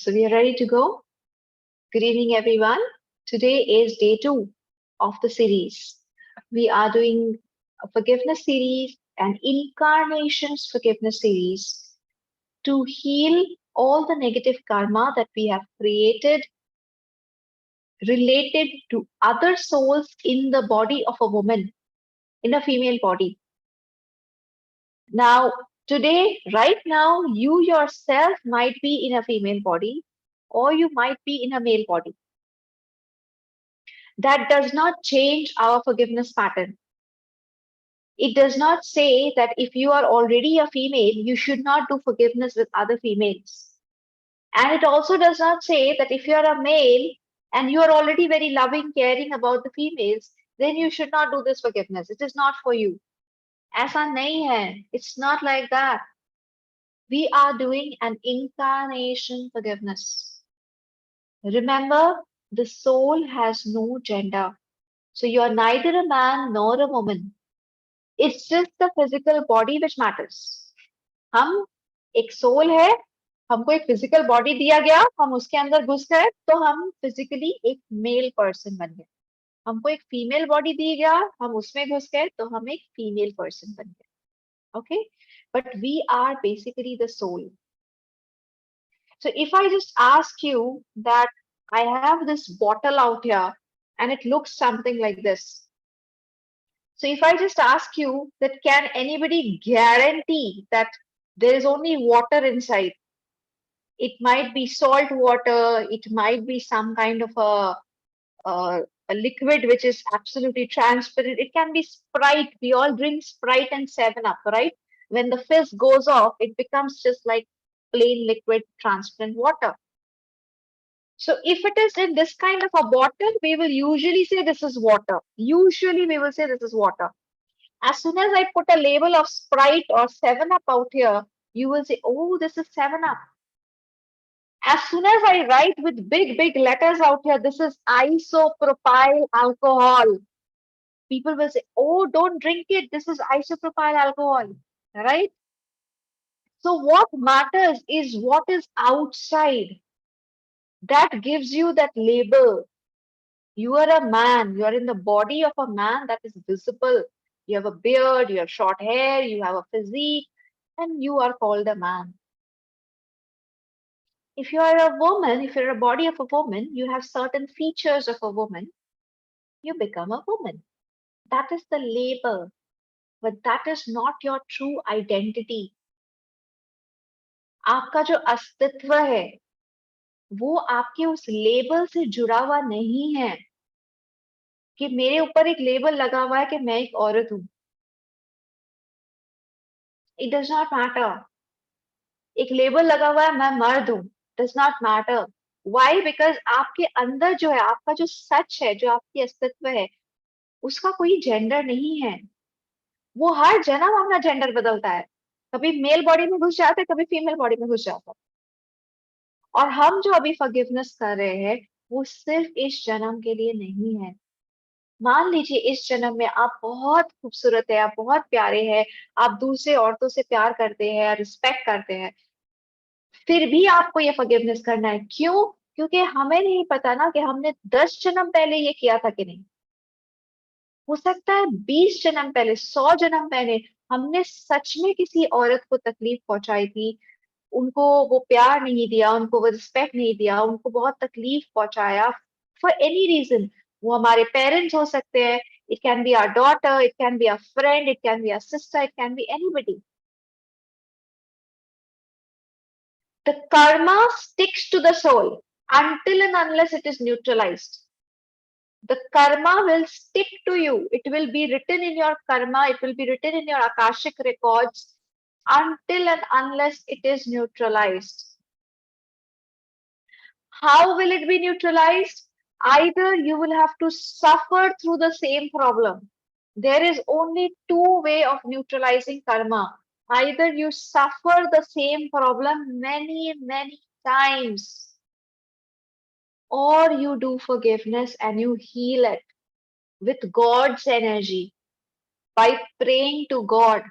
So we are ready to go. Good evening, everyone. Today is day 2 of the series. We are doing a forgiveness series and incarnations forgiveness series to heal all the negative karma that we have created related to other souls in the body of a woman, in a female body. Now, today, right now, you yourself might be in a female body or you might be in a male body. That does not change our forgiveness pattern. It does not say that if you are already a female, you should not do forgiveness with other females. And it also does not say that if you are a male and you are already very loving, caring about the females, then you should not do this forgiveness. It is not for you. ऐसा नहीं है. It's not like that. We are doing an incarnation forgiveness. Remember, the soul has no gender. So you are neither a man nor a woman. It's just the physical body which matters. हम एक soul है, हमको एक physical body दिया गया, हम उसके अंदर घुस गए तो हम फिजिकली एक मेल पर्सन बन गए. हमको एक फीमेल बॉडी दी गया, हम उसमें घुस गए तो हम एक फीमेल पर्सन बन गए. Okay, but we are basically the soul. So if I just ask you that I have this bottle out here and it looks something like this. So if I just ask you that can anybody guarantee that there is only water inside? It might be salt water, it might be some kind of a liquid which is absolutely transparent. It can be Sprite. We all drink Sprite and 7 Up, right? When the fizz goes off, it becomes just like plain liquid transparent water. So if it is in this kind of a bottle, we will usually say this is water. Usually we will say this is water. As soon as I put a label of Sprite or 7 Up out here, you will say, oh, this is 7 Up. As soon as I write with big, big letters out here, this is isopropyl alcohol. People will say, oh, don't drink it. This is isopropyl alcohol, right? So what matters is what is outside. That gives you that label. You are a man. You are in the body of a man that is visible. You have a beard, you have short hair, you have a physique, and you are called a man. If you are a woman, if you're a body of a woman, you have certain features of a woman, you become a woman. That is the label, but that is not your true identity. आपका जो अस्तित्व है, वो आपके उस label से जुड़ा हुआ नहीं है कि मेरे ऊपर एक लेबल लगा हुआ है कि मैं एक औरत हूं. It does not matter. एक लेबल लगा हुआ है मैं मर्द हूं. Does not matter. Why? Because आपके अंदर जो है, आपका जो सच है, जो आपकी अस्तित्व है, उसका कोई जेंडर नहीं है. वो हर जन्म अपना जेंडर बदलता है. कभी मेल बॉडी में घुस जाता है, कभी फीमेल बॉडी में घुस जाता है. और हम जो अभी फॉरगिवनेस कर रहे हैं, वो सिर्फ इस जन्म के लिए नहीं है. मान लीजिए इस जन्म में आप बहुत खूबसूरत है, आप बहुत प्यारे हैं, आप दूसरे औरतों से प्यार करते हैं, रिस्पेक्ट करते हैं, फिर भी आपको ये फॉरगिवनेस करना है. क्यों? क्योंकि हमें नहीं पता ना कि हमने 10 जन्म पहले ये किया था कि नहीं. हो सकता है 20 जन्म पहले, 100 जन्म पहले हमने सच में किसी औरत को तकलीफ पहुंचाई थी, उनको वो प्यार नहीं दिया, उनको वो रिस्पेक्ट नहीं दिया, उनको बहुत तकलीफ पहुंचाया फॉर एनी रीजन. वो हमारे पेरेंट्स हो सकते हैं, it can be our daughter, it can be our friend, it can be our sister, it can be anybody. The karma sticks to the soul until and unless it is neutralized. The karma will stick to you. It will be written in your karma, it will be written in your akashic records until and unless it is neutralized. How will it be neutralized? Either you will have to suffer through the same problem. There is only two ways of neutralizing karma. Either you suffer the same problem many, many times, or you do forgiveness and you heal it with God's energy, by praying to God,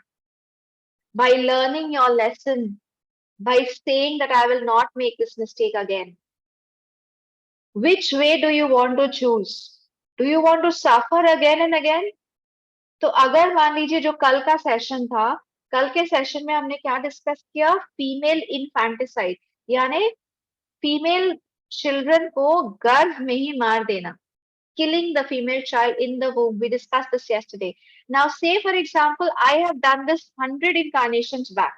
by learning your lesson, by saying that I will not make this mistake again. Which way do you want to choose? Do you want to suffer again and again? तो अगर मान लीजिए जो कल का session था, कल के सेशन में हमने क्या डिस्कस किया? फीमेल इनफैंटिसाइड, यानी फीमेल चिल्ड्रन को गर्भ में ही मार देना, killing the female child in the womb. We discussed this yesterday. Now, say for example, I have done this 100 incarnations back.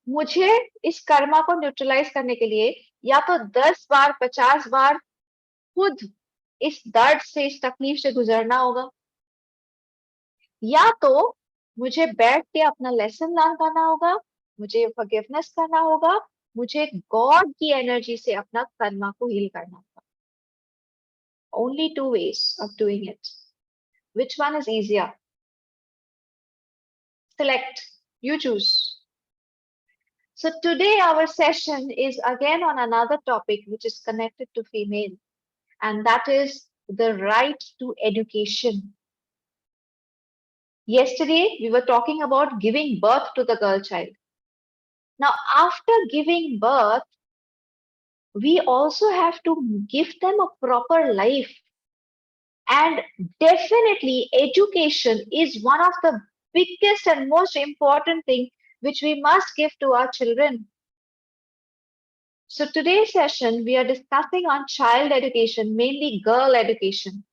मुझे इस कर्मा को न्यूट्रलाइज करने के लिए या तो 10 बार 50 बार खुद इस दर्द से, इस तकलीफ से गुजरना होगा, या तो मुझे बैठ के अपना लेसन लर्न करना होगा, मुझे फॉरगिवनेस करना होगा, मुझे गॉड की एनर्जी से अपना कर्मा को हील करना होगा. Only two ways of doing it. Which one is easier? Select. You choose. So today our session is again on another topic which is connected to female, and that is the right to education. Yesterday we were talking about giving birth to the girl child. Now after giving birth, we also have to give them a proper life. And definitely education is one of the biggest and most important thing which we must give to our children. So today's session, we are discussing on child education, mainly girl education.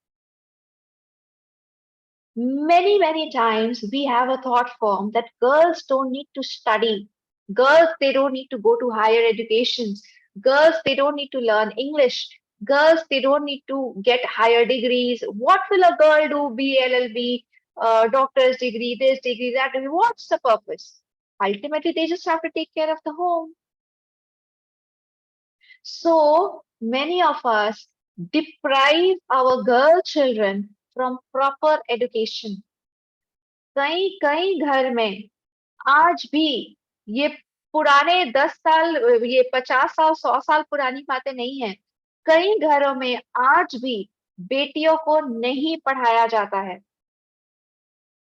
Many times we have a thought form that girls don't need to study. Girls, they don't need to go to higher educations. Girls, they don't need to learn English. Girls, they don't need to get higher degrees. What will a girl do? BLLB, doctor's degree, this degree, that degree. What's the purpose? Ultimately, they just have to take care of the home. So many of us deprive our girl children from proper education. कई कई घर में आज भी ये पुराने 10 साल, ये 50 साल 100 साल पुरानी बातें नहीं है. कई घरों में आज भी बेटियों को नहीं पढ़ाया जाता है.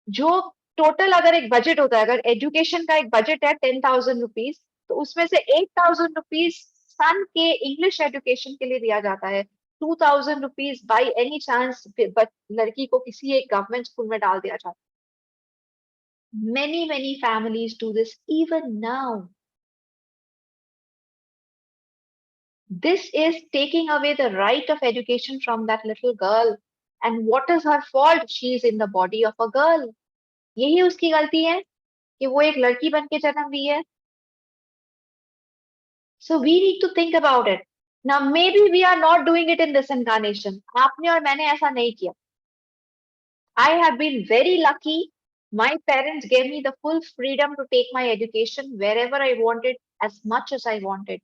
जो टोटल अगर एक बजट होता है, अगर एजुकेशन का एक बजट है 10,000 रुपीज, तो उसमें से 8,000 रुपीज सन के इंग्लिश एजुकेशन के लिए दिया जाता है. 2,000 रुपीज बाई एनी चांस लड़की को किसी एक गवर्नमेंट स्कूल में डाल दिया जाता है. Many families do this even now. This is taking away the right of education from that little girl. And what is her fault? She is in the body of a girl. यही उसकी गलती है कि वो एक लड़की बन के जन्म ली है. So we need to think about it. Now maybe we are not doing it in this incarnation. आपने और मैंने ऐसा नहीं किया. I have been very lucky. My parents gave me the full freedom to take my education wherever I wanted, as much as I wanted.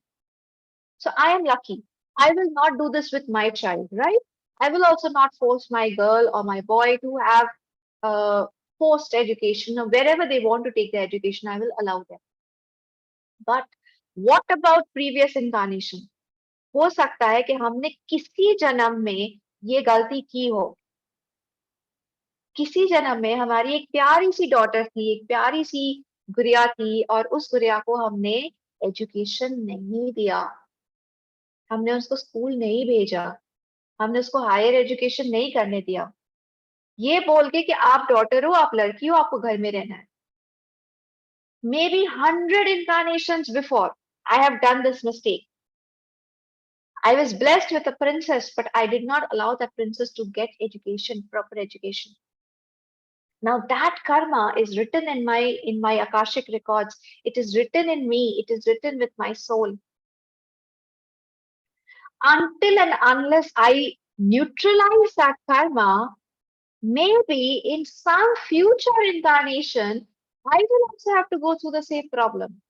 So I am lucky. I will not do this with my child, right? I will also not force my girl or my boy to have post education, or wherever they want to take their education, I will allow them. But what about previous incarnation? हो सकता है कि हमने किसी जन्म में ये गलती की हो. किसी जन्म में हमारी एक प्यारी सी डॉटर थी, एक प्यारी सी गुड़िया थी, और उस गुड़िया को हमने एजुकेशन नहीं दिया, हमने उसको स्कूल नहीं भेजा, हमने उसको हायर एजुकेशन नहीं करने दिया, ये बोल के कि आप डॉटर हो, आप लड़की हो, आपको घर में रहना है. Maybe 100 incarnations before, I have done this mistake. I was blessed with a princess, but I did not allow that princess to get education, proper education. Now that karma is written in my Akashic records. It is written in me. It is written with my soul. Until and unless I neutralize that karma, maybe in some future incarnation, I will also have to go through the same problem.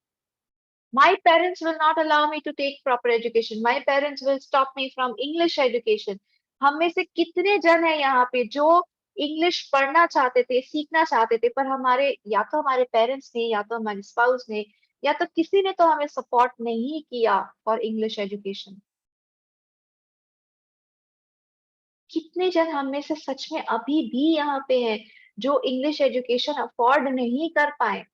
My parents will not allow me to take proper education. My parents will stop me from English education. हम में से कितने जन हैं यहाँ पे जो English पढ़ना चाहते थे, सीखना चाहते थे, पर हमारे या तो हमारे पेरेंट्स ने, या तो हमारे स्पाउस ने, या तो किसी ने तो हमें सपोर्ट नहीं किया फॉर इंग्लिश एजुकेशन. कितने जन हम में से सच में अभी भी यहाँ पे हैं जो इंग्लिश एजुकेशन अफोर्ड नहीं कर पाए.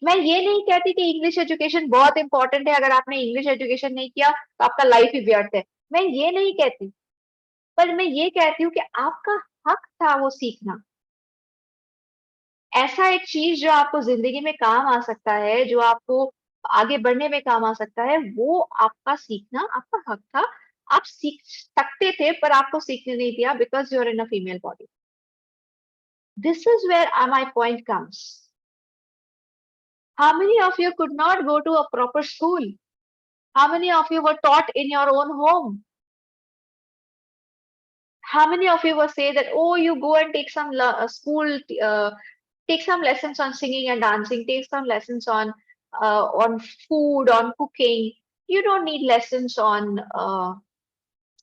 मैं ये नहीं कहती कि इंग्लिश एजुकेशन बहुत इंपॉर्टेंट है, अगर आपने इंग्लिश एजुकेशन नहीं किया तो आपका लाइफ ही व्यर्थ है, मैं ये नहीं कहती। पर मैं ये कहती हूँ कि आपका हक था वो सीखना। ऐसा एक चीज जो आपको जिंदगी में काम आ सकता है, जो आपको आगे बढ़ने में काम आ सकता है, वो आपका सीखना आपका हक था। आप सीख सकते थे पर आपको सीखने नहीं दिया because you are in a female body. This is where my point comes. How many of you could not go to a proper school? How many of you were taught in your own home? How many of you will say that, oh, you go and take some school, take some lessons on singing and dancing, take some lessons on food, on cooking. You don't need lessons on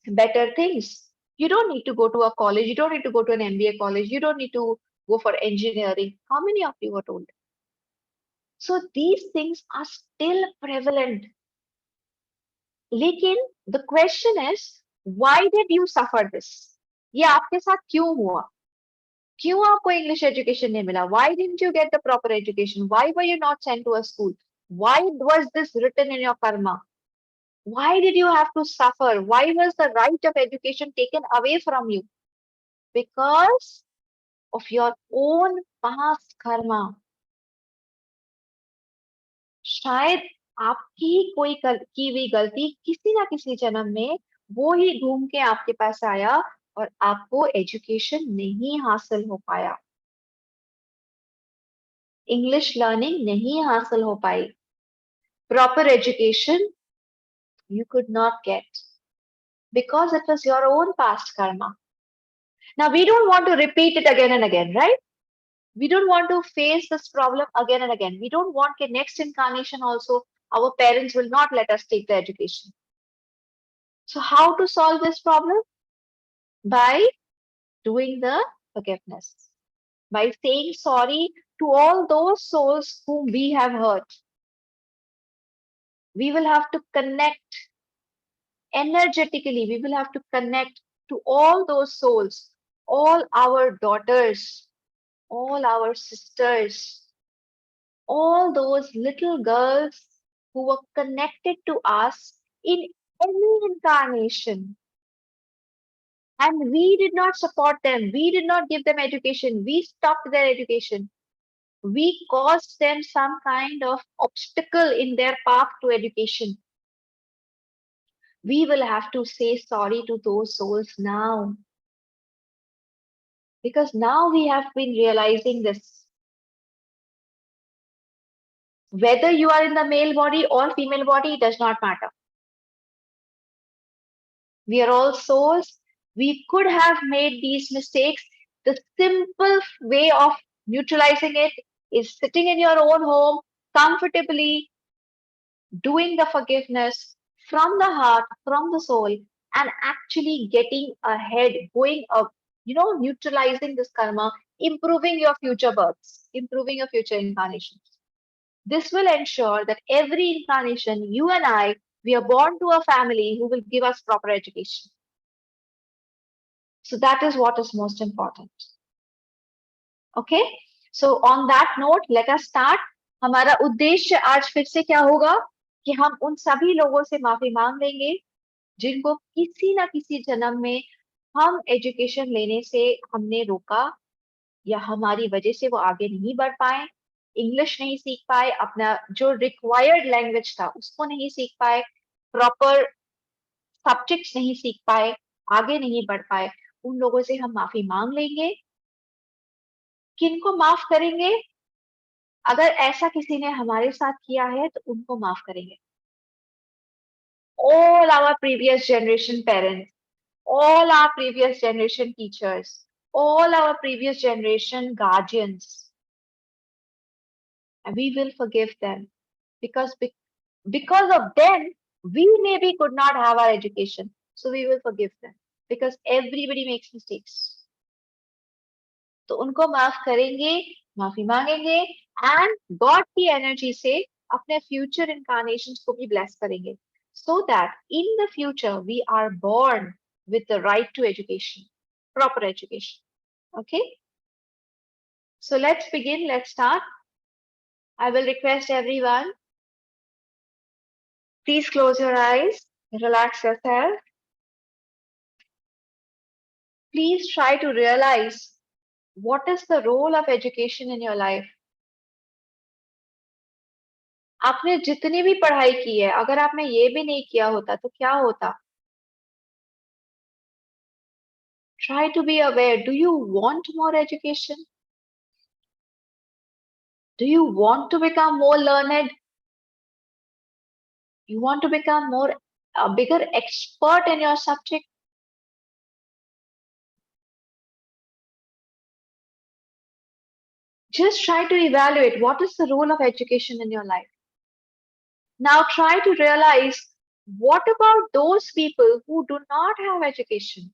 better things. You don't need to go to a college. You don't need to go to an MBA college. You don't need to go for engineering. How many of you were told? So these things are still prevalent. लेकिन the question is why did you suffer this? ये आपके साथ क्यों हुआ? क्यों आपको English education नहीं मिला? Why didn't you get the proper education? Why were you not sent to a school? Why was this written in your karma? Why did you have to suffer? Why was the right of education taken away from you? Because of your own past karma. शायद आपकी ही कोई की हुई गलती किसी ना किसी जन्म में वो ही घूम के आपके पास आया और आपको एजुकेशन नहीं हासिल हो पाया, इंग्लिश लर्निंग नहीं हासिल हो पाई, proper education you could not get because it was your own past karma. Now we don't want to repeat it again and again, right? We don't want to face this problem again and again. We don't want the next incarnation also our parents will not let us take the education. So how to solve this problem? By doing the forgiveness, by saying sorry to all those souls whom we have hurt. We will have to connect energetically, we will have to connect to all those souls, all our daughters, all our sisters, all those little girls who were connected to us in any incarnation. And we did not support them, we did not give them education, we stopped their education, we caused them some kind of obstacle in their path to education. We will have to say sorry to those souls now. Because now we have been realizing this. Whether you are in the male body or female body, it does not matter. We are all souls. We could have made these mistakes. The simple way of neutralizing it is sitting in your own home comfortably, doing the forgiveness from the heart, from the soul, and actually getting ahead, going up, neutralizing this karma, improving your future births, improving your future incarnations. This will ensure that every incarnation, you and I, we are born to a family who will give us proper education. So that is what is most important. Okay? So on that note, let us start. हमारा उद्देश्य आज फिर से क्या होगा कि हम उन सभी लोगों से माफी मांग लेंगे जिनको किसी ना किसी जन्म में हम एजुकेशन लेने से हमने रोका या हमारी वजह से वो आगे नहीं बढ़ पाए, इंग्लिश नहीं सीख पाए, अपना जो रिक्वायर्ड लैंग्वेज था उसको नहीं सीख पाए, प्रॉपर सब्जेक्ट्स नहीं सीख पाए, आगे नहीं बढ़ पाए, उन लोगों से हम माफी मांग लेंगे। किनको माफ करेंगे? अगर ऐसा किसी ने हमारे साथ किया है तो उनको माफ करेंगे। All our previous generation parents, all our previous generation teachers, all our previous generation guardians, and we will forgive them because of them we maybe could not have our education, so we will forgive them because everybody makes mistakes. तो उनको माफ करेंगे, माफी मांगेंगे and God की energy से अपने future incarnations को भी ब्लेस करेंगे so that in the future we are born with the right to education, proper education. Okay, so let's begin, let's start. I will request everyone, please close your eyes, relax yourself. Please try to realize what is the role of education in your life. आपने जितनी भी पढ़ाई की है, अगर आपने ये भी नहीं किया होता तो क्या होता? Try to be aware. Do you want more education? Do you want to become more learned? You want to become a bigger expert in your subject? Just try to evaluate what is the role of education in your life. Now try to realize what about those people who do not have education?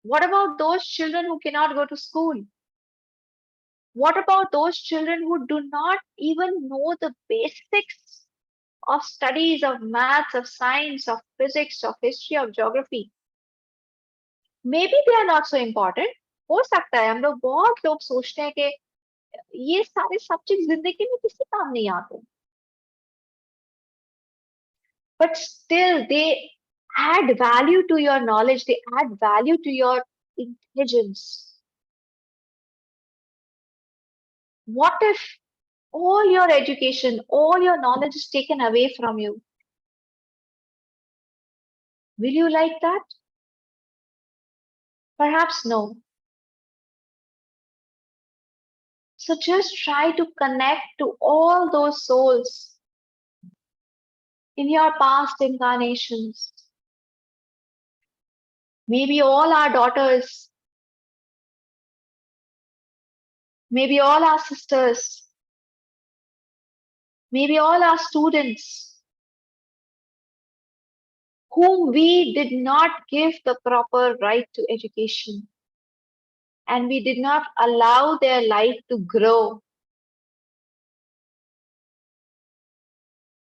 What about those children who cannot go to school? What about those children who do not even know the basics of studies of maths, of science, of physics, of history, of geography? Maybe they are not so important. हो सकता है हम लोग बहुत लोग सोचते हैं कि ये सारे सब्जेक्ट जिंदगी में किसी काम नहीं आते, but still they add value to your knowledge, they add value to your intelligence. What if all your education, all your knowledge is taken away from you? Will you like that? Perhaps no. So just try to connect to all those souls in your past incarnations. Maybe all our daughters, maybe all our sisters, maybe all our students whom we did not give the proper right to education and we did not allow their life to grow.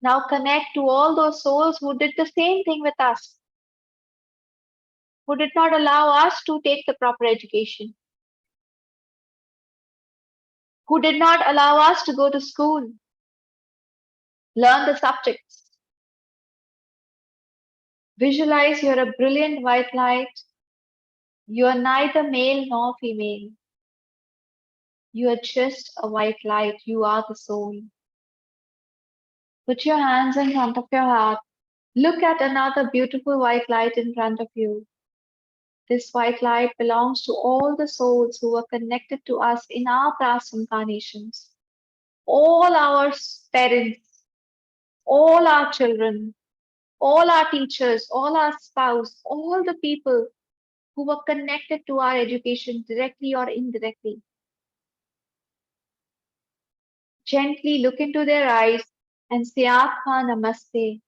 Now connect to all those souls who did the same thing with us, who did not allow us to take the proper education, who did not allow us to go to school, learn the subjects. Visualize you're a brilliant white light. You are neither male nor female. You are just a white light. You are the soul. Put your hands in front of your heart. Look at another beautiful white light in front of you. This white light belongs to all the souls who were connected to us in our past incarnations. All our parents, all our children, all our teachers, all our spouse, all the people who were connected to our education directly or indirectly. Gently look into their eyes and say, Atma Namaste,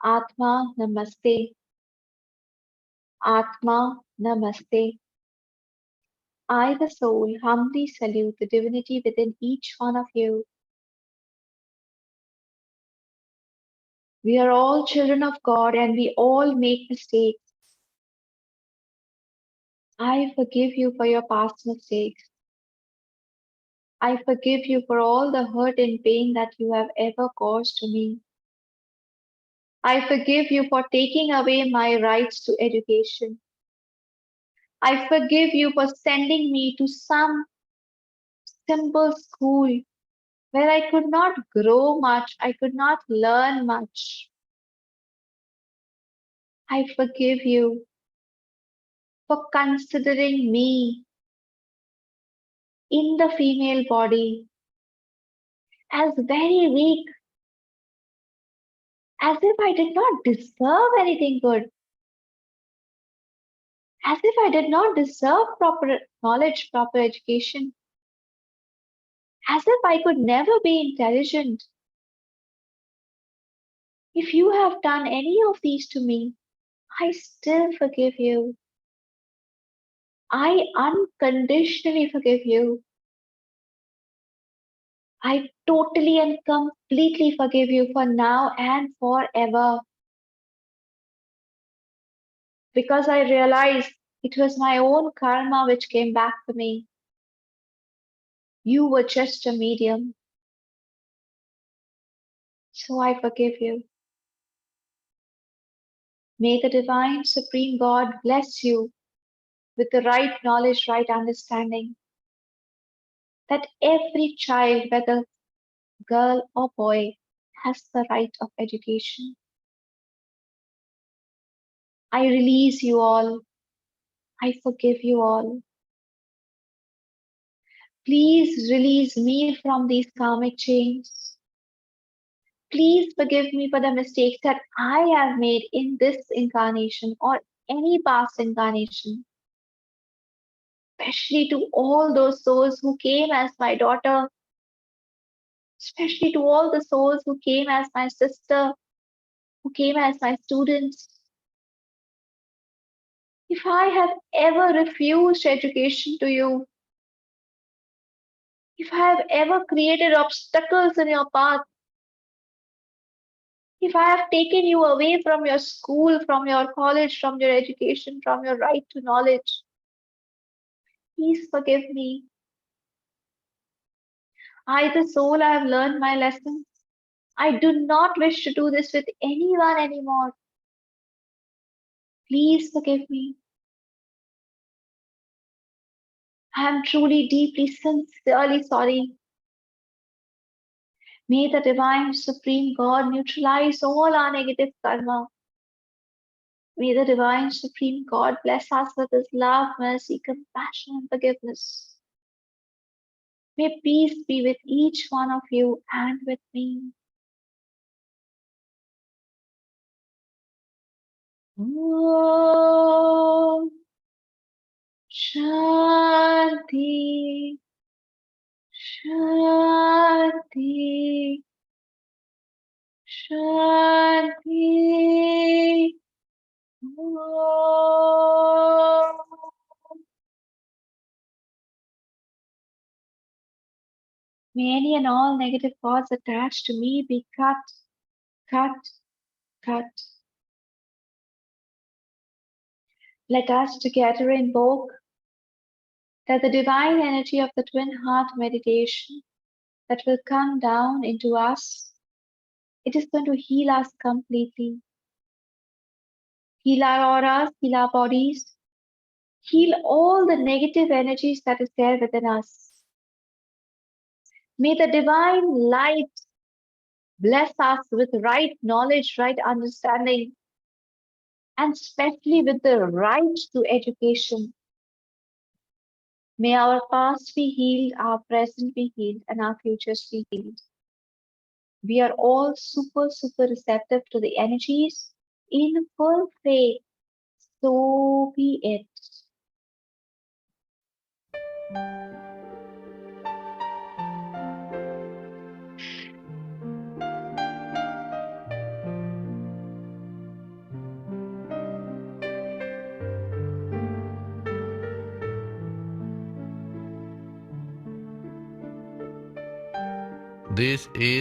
Atma Namaste, Atma Namaste. I, the soul, humbly salute the divinity within each one of you. We are all children of God and we all make mistakes. I forgive you for your past mistakes. I forgive you for all the hurt and pain that you have ever caused to me. I forgive you for taking away my rights to education. I forgive you for sending me to some simple school where I could not grow much, I could not learn much. I forgive you for considering me in the female body as very weak, as if I did not deserve anything good, as if I did not deserve proper knowledge, proper education, as if I could never be intelligent. If you have done any of these to me, I still forgive you. I unconditionally forgive you. I totally and completely forgive you for now and forever. Because I realized it was my own karma which came back to me. You were just a medium. So I forgive you. May the Divine Supreme God bless you with the right knowledge, right understanding, that every child, whether girl or boy, has the right of education. I release you all. I forgive you all. Please release me from these karmic chains. Please forgive me for the mistakes that I have made in this incarnation or any past incarnation, especially to all those souls who came as my daughter, especially to all the souls who came as my sister, who came as my students. If I have ever refused education to you, if I have ever created obstacles in your path, if I have taken you away from your school, from your college, from your education, from your right to knowledge, please forgive me. I, the soul, I have learned my lessons. I do not wish to do this with anyone anymore. Please forgive me. I am truly, deeply, sincerely sorry. May the Divine Supreme God neutralize all our negative karma. May the Divine Supreme God bless us with His love, mercy, compassion, and forgiveness. May peace be with each one of you and with me. Om Shanti, Shanti, Shanti. Om. May any and all negative thoughts attached to me be cut, cut, cut. Let us together invoke that the divine energy of the twin heart meditation that will come down into us, it is going to heal us completely. Heal our auras, heal our bodies, heal all the negative energies that is there within us. May the divine light bless us with right knowledge, right understanding, and especially with the right to education. May our past be healed, our present be healed, and our futures be healed. We are all super, super receptive to the energies in full faith. So be it. This is